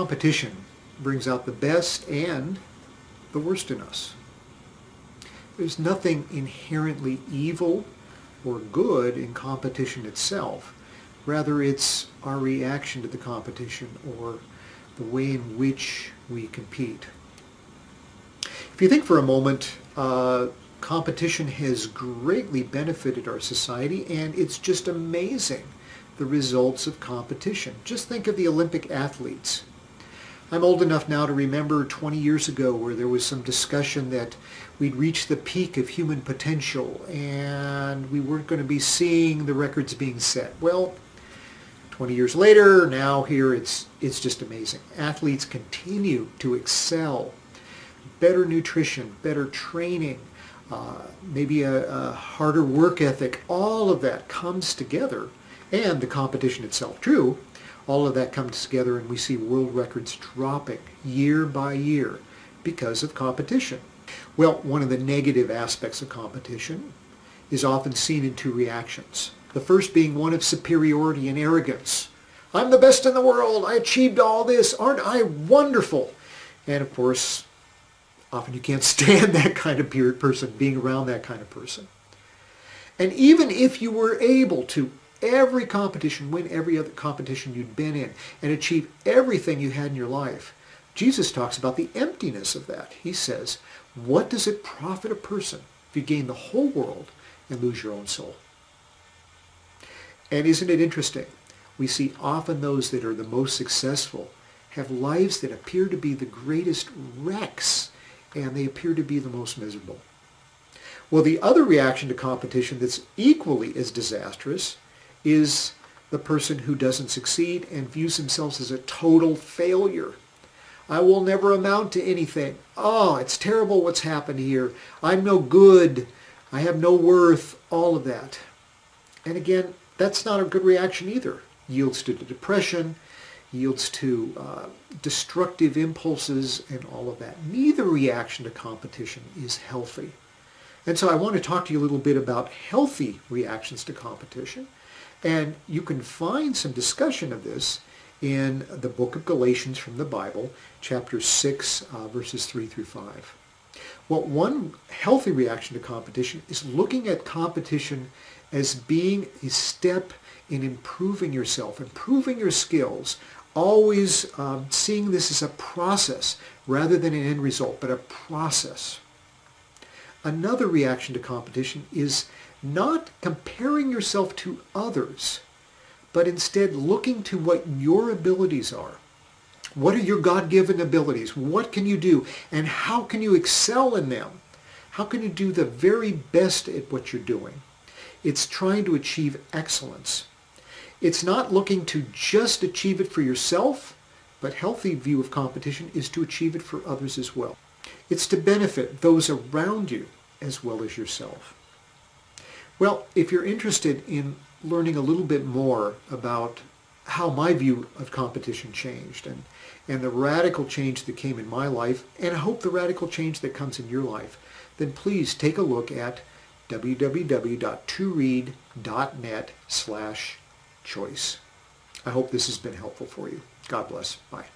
Competition brings out the best and the worst in us. There's nothing inherently evil or good in competition itself. Rather, it's our reaction to the competition or the way in which we compete. If you think for a moment, competition has greatly benefited our society, and it's just amazing the results of competition. Just think of the Olympic athletes. I'm old enough now to remember 20 years ago where there was some discussion that we'd reached the peak of human potential and we weren't going to be seeing the records being set. Well, 20 years later, now here it's just amazing. Athletes continue to excel. Better nutrition, better training, maybe a harder work ethic, all of that comes together, and the competition itself, true, all of that comes together and we see world records dropping year by year because of competition. Well, one of the negative aspects of competition is often seen in two reactions. The first being one of superiority and arrogance. I'm the best in the world. I achieved all this. Aren't I wonderful? And of course, often you can't stand that kind of person, being around that kind of person. And even if you were able to every competition, win every other competition you'd been in, and achieve everything you had in your life, Jesus talks about the emptiness of that. He says, what does it profit a person if you gain the whole world and lose your own soul? And isn't it interesting? We see often those that are the most successful have lives that appear to be the greatest wrecks, and they appear to be the most miserable. Well, the other reaction to competition that's equally as disastrous is the person who doesn't succeed and views themselves as a total failure. I will never amount to anything. Oh, it's terrible what's happened here. I'm no good. I have no worth. All of that. And again, that's not a good reaction either. Yields to depression, yields to destructive impulses and all of that. Neither reaction to competition is healthy. And so I want to talk to you a little bit about healthy reactions to competition. And you can find some discussion of this in the book of Galatians from the Bible, chapter 6, verses 3 through 5. Well, one healthy reaction to competition is looking at competition as being a step in improving yourself, improving your skills, always seeing this as a process rather than an end result, but a process. Another reaction to competition is not comparing yourself to others, but instead looking to what your abilities are. What are your God-given abilities? What can you do? And how can you excel in them? How can you do the very best at what you're doing? It's trying to achieve excellence. It's not looking to just achieve it for yourself, but healthy view of competition is to achieve it for others as well. It's to benefit those around you as well as yourself. Well, if you're interested in learning a little bit more about how my view of competition changed and the radical change that came in my life, and I hope the radical change that comes in your life, then please take a look at www.toread.net/choice. I hope this has been helpful for you. God bless. Bye.